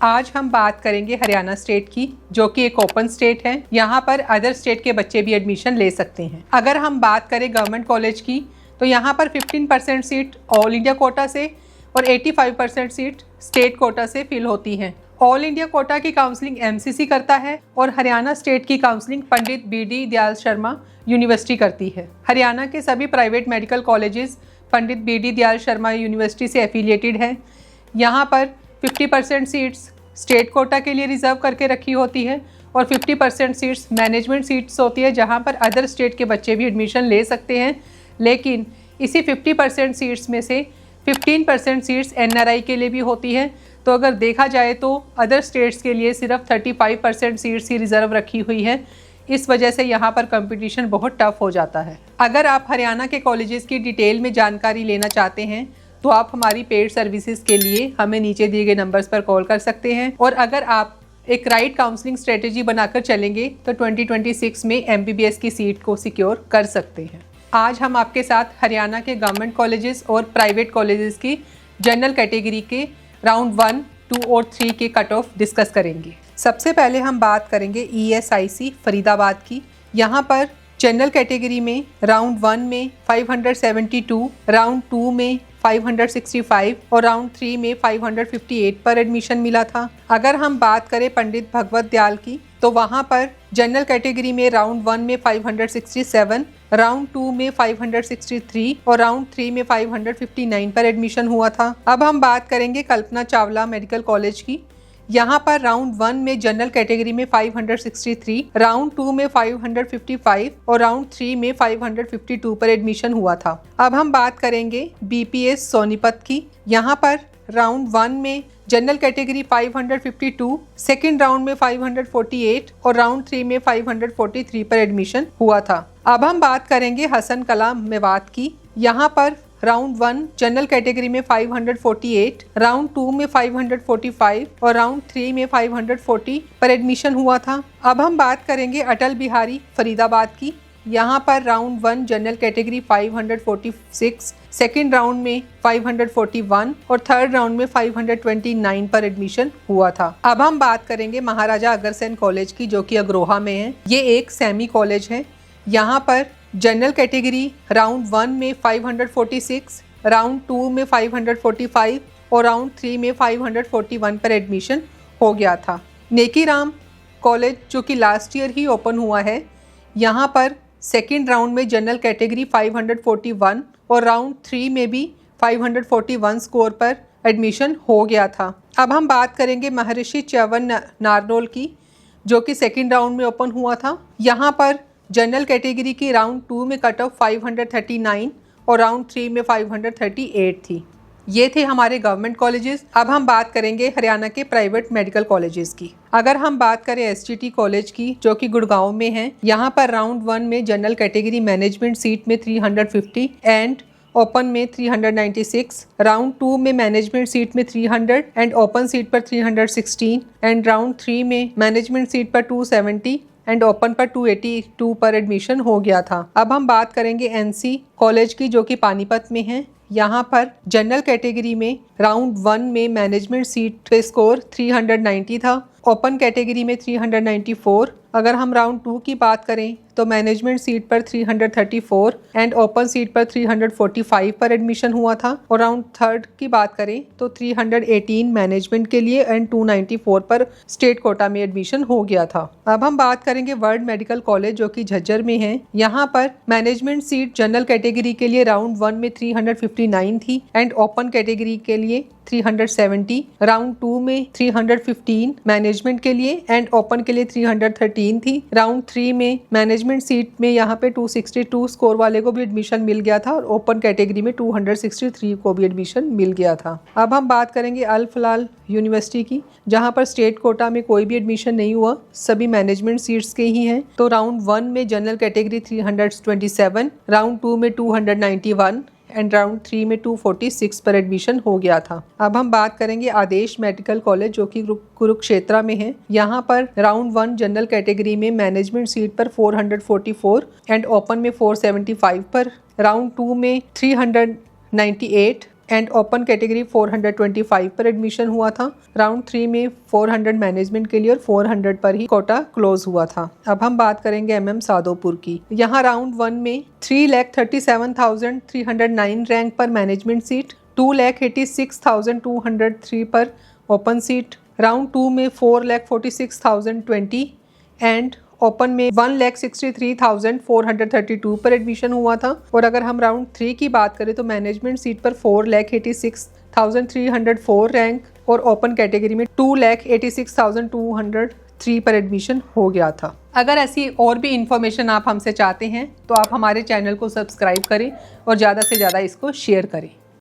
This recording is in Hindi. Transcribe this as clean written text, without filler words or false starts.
आज हम बात करेंगे हरियाणा स्टेट की, जो कि एक ओपन स्टेट है। यहाँ पर अदर स्टेट के बच्चे भी एडमिशन ले सकते हैं। अगर हम बात करें गवर्नमेंट कॉलेज की, तो यहाँ पर 15% सीट ऑल इंडिया कोटा से और 85% सीट स्टेट कोटा से फिल होती हैं। ऑल इंडिया कोटा की काउंसलिंग एमसीसी करता है और हरियाणा स्टेट की काउंसलिंग पंडित बीडी दयाल शर्मा यूनिवर्सिटी करती है। हरियाणा के सभी प्राइवेट मेडिकल कॉलेजेस पंडित बीडी दयाल शर्मा यूनिवर्सिटी से एफिलिएटेड हैं। यहाँ पर 50% सीट्स स्टेट कोटा के लिए रिजर्व करके रखी होती है और 50% सीट्स मैनेजमेंट सीट्स होती है, जहाँ पर अदर स्टेट के बच्चे भी एडमिशन ले सकते हैं। लेकिन इसी 50% सीट्स में से 15% सीट्स एनआरआई के लिए भी होती है। तो अगर देखा जाए तो अदर स्टेट्स के लिए सिर्फ 35% सीट्स ही रिजर्व रखी हुई है। इस वजह से यहाँ पर कंपटीशन बहुत टफ हो जाता है। अगर आप हरियाणा के कॉलेजेस की डिटेल में जानकारी लेना चाहते हैं तो आप हमारी पेड सर्विसेज के लिए हमें नीचे दिए गए नंबर्स पर कॉल कर सकते हैं। और अगर आप एक राइट काउंसलिंग स्ट्रेटेजी बनाकर चलेंगे तो 2026 में एमबीबीएस की सीट को सिक्योर कर सकते हैं। आज हम आपके साथ हरियाणा के गवर्नमेंट कॉलेजेस और प्राइवेट कॉलेजेस की जनरल कैटेगरी के राउंड 1, 2 और 3 के कट ऑफ डिस्कस करेंगे। सबसे पहले हम बात करेंगे ESIC फरीदाबाद की। यहाँ पर जनरल कैटेगरी में राउंड 1 में 572, राउंड 2 में 565 और राउंड 3 में 558 पर एडमिशन मिला था। अगर हम बात करें पंडित भगवत दयाल की, तो वहाँ पर जनरल कैटेगरी में राउंड 1 में 567, राउंड 2 में 563 और राउंड 3 में 559 पर एडमिशन हुआ था। अब हम बात करेंगे कल्पना चावला मेडिकल कॉलेज की। यहाँ पर राउंड 1 में जनरल कैटेगरी में 563, राउंड 2 में 555 और राउंड 3 में 552 पर एडमिशन हुआ था। अब हम बात करेंगे BPS सोनीपत की। यहाँ पर राउंड 1 में जनरल कैटेगरी 552, सेकेंड राउंड में 548 और राउंड 3 में 543 पर एडमिशन हुआ था। अब हम बात करेंगे हसन कला मेवात की। यहाँ पर राउंड 1 जनरल कैटेगरी में 548, राउंड 2 में 545 और राउंड 3 में 540 पर एडमिशन हुआ था। अब हम बात करेंगे अटल बिहारी फरीदाबाद की। यहाँ पर round 1 general category 546, second round में 541 और थर्ड राउंड में 529 पर एडमिशन हुआ था। अब हम बात करेंगे महाराजा अग्रसेन कॉलेज की, जो कि अग्रोहा में है। ये एक सेमी कॉलेज है। यहाँ पर जनरल कैटेगरी राउंड 1 में 546, राउंड 2 में 545 और राउंड 3 में 541 पर एडमिशन हो गया था। नेकीराम कॉलेज, जो कि लास्ट ईयर ही ओपन हुआ है, यहाँ पर सेकेंड राउंड में जनरल कैटेगरी 541 और राउंड 3 में भी 541 स्कोर पर एडमिशन हो गया था। अब हम बात करेंगे महर्षि च्यवन नारनौल की, जो कि सेकेंड राउंड में ओपन हुआ था। यहाँ पर जनरल कैटेगरी की राउंड 2 में कट ऑफ 539 और राउंड 3 में 538 थी। ये थे हमारे गवर्नमेंट कॉलेजेस। अब हम बात करेंगे हरियाणा के प्राइवेट मेडिकल कॉलेजेस की। अगर हम बात करें SGT कॉलेज की, जो कि गुड़गांव में है, यहाँ पर राउंड 1 में जनरल कैटेगरी मैनेजमेंट सीट में 350 एंड ओपन में 396, राउंड 2 में मैनेजमेंट सीट में 300 एंड ओपन सीट पर 316 एंड राउंड 3 में मैनेजमेंट सीट पर 270 एंड ओपन पर 282 पर एडमिशन हो गया था। अब हम बात करेंगे NC कॉलेज की, जो कि पानीपत में है। यहाँ पर जनरल कैटेगरी में राउंड 1 में मैनेजमेंट सीट पे स्कोर 390 था, ओपन कैटेगरी में 394। अगर हम राउंड 2 की बात करें तो मैनेजमेंट सीट पर 334 एंड ओपन सीट पर 345 पर एडमिशन हुआ था। और राउंड 3 की बात करें तो 318 मैनेजमेंट के लिए एंड 294 पर स्टेट कोटा में एडमिशन हो गया था। अब हम बात करेंगे वर्ल्ड मेडिकल कॉलेज, जो कि झज्जर में है। यहाँ पर मैनेजमेंट सीट जनरल कैटेगरी के लिए राउंड 1 में 359 थी एंड ओपन कैटेगरी के लिए 370, राउंड 2 में 315 मैनेजमेंट के लिए एंड ओपन के लिए 313 थी। राउंड 3 में मैनेजमेंट सीट में यहाँ पे 262 स्कोर वाले को भी एडमिशन मिल गया था और ओपन कैटेगरी में 263 को भी एडमिशन मिल गया था। अब हम बात करेंगे अल फलाल यूनिवर्सिटी की, जहाँ पर स्टेट कोटा में कोई भी एडमिशन नहीं हुआ, सभी मैनेजमेंट सीट्स के ही हैं। तो राउंड 1 में जनरल कैटेगरी 327, राउंड 2 में 291 एंड राउंड 3 में 246 पर एडमिशन हो गया था। अब हम बात करेंगे आदेश मेडिकल कॉलेज, जो कि कुरुक्षेत्र में है। यहाँ पर राउंड 1 जनरल कैटेगरी में मैनेजमेंट सीट पर 444 एंड ओपन में 475 पर, राउंड 2 में 398 एंड ओपन कैटेगरी 425 पर एडमिशन हुआ था। राउंड 3 में 400 मैनेजमेंट के लिए और 400 पर ही कोटा क्लोज हुआ था। अब हम बात करेंगे MM सादोपुर की। यहाँ राउंड 1 में 3,37,309 रैंक पर मैनेजमेंट सीट, 2,86,203 पर ओपन सीट। राउंड 2 में 4,46,020 एंड ओपन में 1,63,432 पर एडमिशन हुआ था। और अगर हम राउंड 3 की बात करें तो मैनेजमेंट सीट पर 4,86,304 रैंक और ओपन कैटेगरी में 2,86,203 पर एडमिशन हो गया था। अगर ऐसी और भी इंफॉर्मेशन आप हमसे चाहते हैं तो आप हमारे चैनल को सब्सक्राइब करें और ज़्यादा से ज़्यादा इसको शेयर करें।